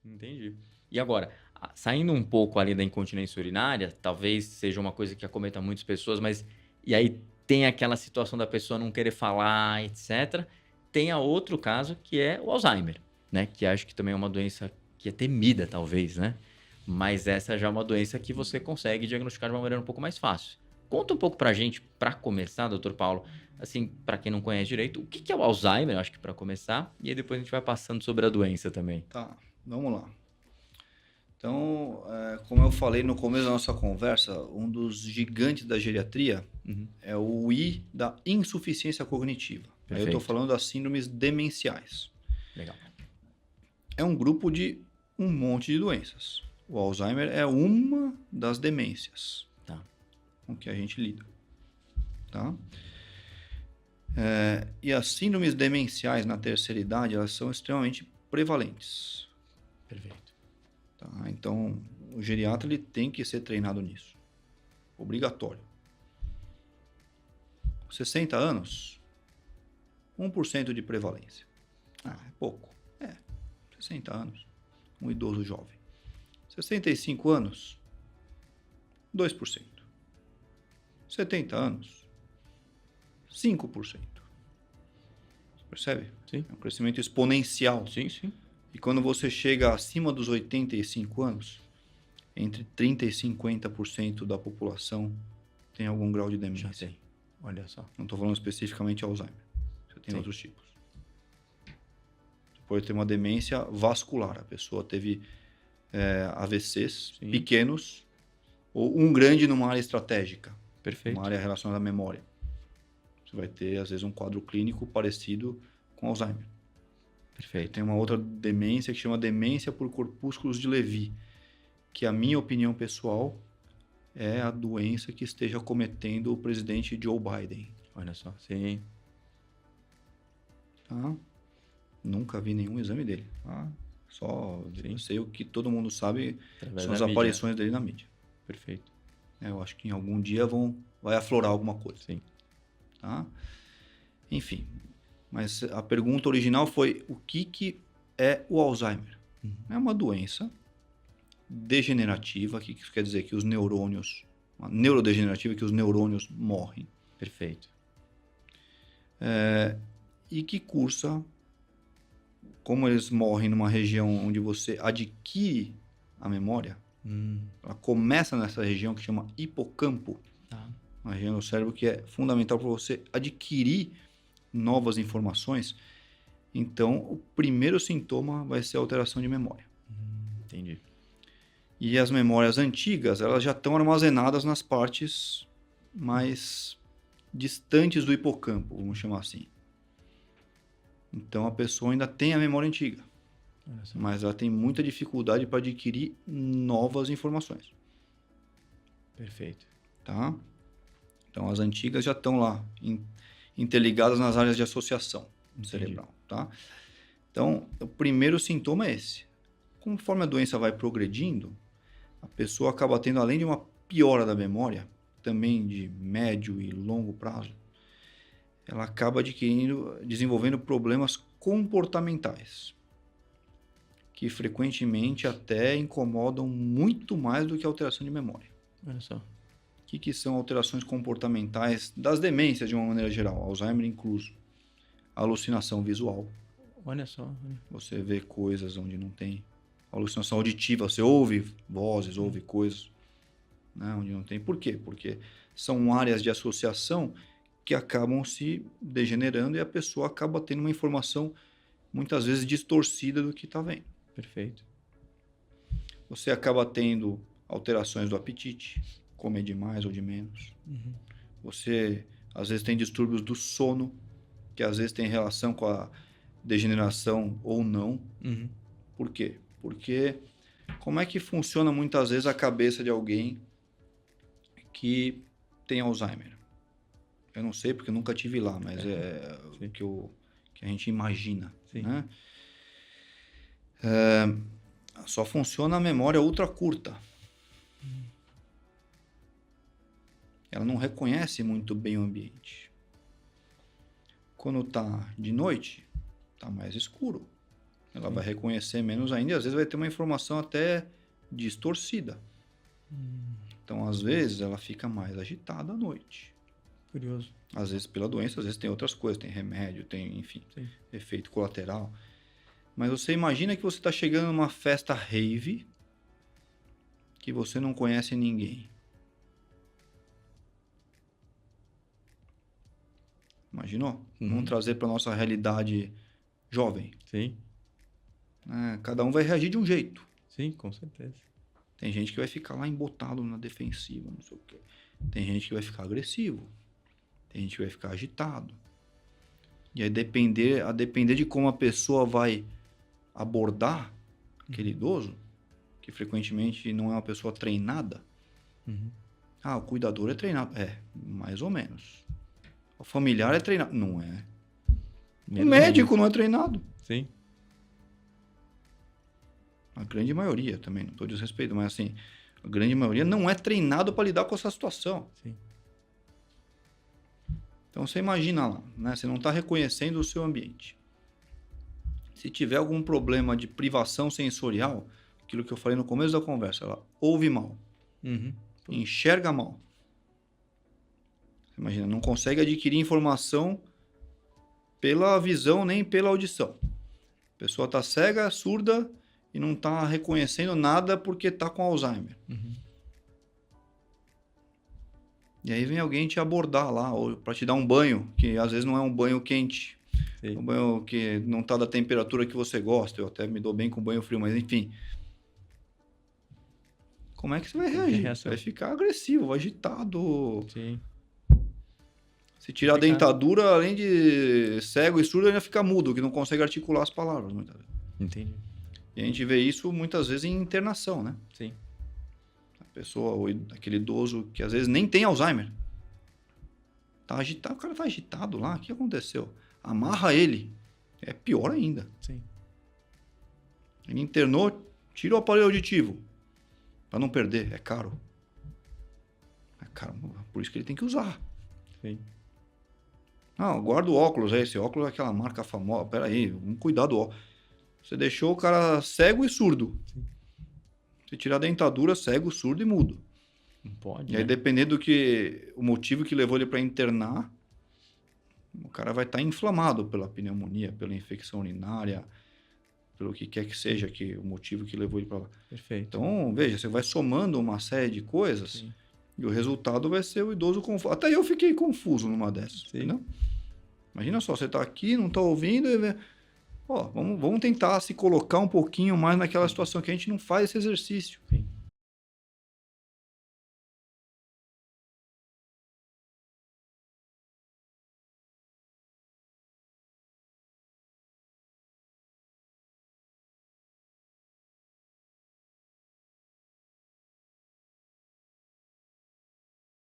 Entendi. E agora, saindo um pouco ali da incontinência urinária, talvez seja uma coisa que acometa muitas pessoas, mas e aí tem aquela situação da pessoa não querer falar, etc. Tem a outro caso que é o Alzheimer, né? Que acho que também é uma doença que é temida, talvez, né? Mas essa já é uma doença que você consegue diagnosticar de uma maneira um pouco mais fácil. Conta um pouco pra gente, pra começar, doutor Paulo, assim, pra quem não conhece direito, o que que é o Alzheimer, eu acho que pra começar, e aí depois a gente vai passando sobre a doença também. Tá, vamos lá. Então, como eu falei no começo da nossa conversa, um dos gigantes da geriatria Uhum. é o I da insuficiência cognitiva. Aí eu estou Perfeito. falando das síndromes demenciais. Legal. É um grupo de um monte de doenças. O Alzheimer é uma das demências Tá. com que a gente lida. Tá? E as síndromes demenciais na terceira idade, elas são extremamente prevalentes. Perfeito. Tá? Então, o geriatra ele tem que ser treinado nisso. Obrigatório. 60 anos, 1% de prevalência. Ah, é pouco. 60 anos. Um idoso jovem. 65 anos, 2%. 70 anos, 5%. Você percebe? Sim. É um crescimento exponencial. Sim, sim. E quando você chega acima dos 85 anos, entre 30% e 50% da população tem algum grau de Já demência. tem. Olha só. Não estou falando especificamente de Alzheimer. Você tem Sim. outros tipos. Você pode ter uma demência vascular. A pessoa teve AVCs Sim. pequenos ou um grande numa área estratégica, Perfeito. uma área relacionada à memória. Você vai ter, às vezes, um quadro clínico parecido com Alzheimer. Perfeito. Tem uma outra demência que chama demência por corpúsculos de Levy, que a minha opinião pessoal é a doença que esteja cometendo o presidente Joe Biden. Olha só. Sim. Tá? Nunca vi nenhum exame dele. Tá? Só Sim. sei o que todo mundo sabe Através são as da mídia. aparições dele na mídia. Perfeito. Eu acho que em algum dia vai aflorar alguma coisa. Sim. Tá? Enfim, mas a pergunta original foi o que é o Alzheimer? Uhum. É uma doença degenerativa, que isso quer dizer que os neurônios, uma neurodegenerativa, que os neurônios morrem. Perfeito. E que cursa, como eles morrem numa região onde você adquire a memória, ela começa nessa região que chama hipocampo, Tá. uma região do cérebro que é fundamental para você adquirir novas informações. Então, o primeiro sintoma vai ser a alteração de memória. Entendi. E as memórias antigas, elas já estão armazenadas nas partes mais distantes do hipocampo, vamos chamar assim. Então, a pessoa ainda tem a memória antiga, Olha só. mas ela tem muita dificuldade para adquirir novas informações. Perfeito. Tá? Então, as antigas já estão lá, interligadas nas áreas de associação cerebral. Tá? Então, o primeiro sintoma é esse. Conforme a doença vai progredindo, a pessoa acaba tendo, além de uma piora da memória, também de médio e longo prazo, ela acaba desenvolvendo problemas comportamentais, que frequentemente até incomodam muito mais do que a alteração de memória. Olha só. O que são alterações comportamentais das demências de uma maneira geral, Alzheimer incluso? Alucinação visual. Olha só. Você vê coisas onde não tem. Alucinação auditiva, você ouve vozes, ouve coisas, né, onde não tem. Por quê? Porque são áreas de associação que acabam se degenerando e a pessoa acaba tendo uma informação muitas vezes distorcida do que está vendo. Perfeito. Você acaba tendo alterações do apetite, comer de mais ou de menos. Você às vezes tem distúrbios do sono, que às vezes tem relação com a degeneração ou não. Por quê? Porque como é que funciona muitas vezes a cabeça de alguém que tem Alzheimer? Eu não sei porque eu nunca tive lá, mas é o que a gente imagina. Sim. Né? Só funciona a memória ultra curta. Ela não reconhece muito bem o ambiente. Quando está de noite, está mais escuro. Ela vai reconhecer menos ainda e às vezes vai ter uma informação até distorcida. Então, às vezes, ela fica mais agitada à noite. Curioso. Às vezes pela doença, às vezes tem outras coisas, tem remédio, tem, enfim, Sim. efeito colateral. Mas você imagina que você está chegando numa festa rave que você não conhece ninguém. Imaginou? Vamos trazer para nossa realidade jovem. Sim. Cada um vai reagir de um jeito. Sim, com certeza. Tem gente que vai ficar lá embotado na defensiva, não sei o quê. Tem gente que vai ficar agressivo. Tem gente que vai ficar agitado. E aí a depender de como a pessoa vai abordar aquele idoso, que frequentemente não é uma pessoa treinada. O cuidador é treinado. Mais ou menos. O familiar é treinado. Não é. O médico não é treinado. Sim. A grande maioria também, não estou desrespeito, mas assim, a grande maioria não é treinado para lidar com essa situação. Sim. Então você imagina lá, né? Você não está reconhecendo o seu ambiente. Se tiver algum problema de privação sensorial, aquilo que eu falei no começo da conversa, ela ouve mal, enxerga mal. Você imagina, não consegue adquirir informação pela visão nem pela audição. A pessoa está cega, surda e não está reconhecendo nada porque está com Alzheimer. E aí vem alguém te abordar lá, ou para te dar um banho, que às vezes não é um banho quente. Sim. Um banho que não está da temperatura que você gosta. Eu até me dou bem com banho frio, mas enfim. Como é que você vai reagir? Você vai ficar agressivo, agitado. Sim. Se tirar a dentadura, além de cego e surdo, ainda fica mudo, que não consegue articular as palavras. Entendi. E a gente vê isso muitas vezes em internação, né? Sim. A pessoa, aquele idoso que às vezes nem tem Alzheimer. Tá agitado, o cara tá agitado lá, o que aconteceu? Amarra ele. É pior ainda. Sim. Ele internou, tira o aparelho auditivo. Para não perder, é caro. É caro, por isso que ele tem que usar. Sim. Não, guarda o óculos, esse óculos é aquela marca famosa. Pera aí, vamos cuidar do óculos. Você deixou o cara cego e surdo. Sim. Se tirar a dentadura, cego, surdo e mudo. Não pode, E aí, dependendo o motivo que levou ele para internar, o cara vai estar inflamado pela pneumonia, pela infecção urinária, pelo que quer que seja o motivo que levou ele para lá. Perfeito. Então, veja, você vai somando uma série de coisas. Sim. E o resultado vai ser o idoso confuso. Até eu fiquei confuso numa dessas. Entendeu? Imagina só, você está aqui, não está ouvindo. Vamos tentar se colocar um pouquinho mais naquela situação que a gente não faz esse exercício. Sim.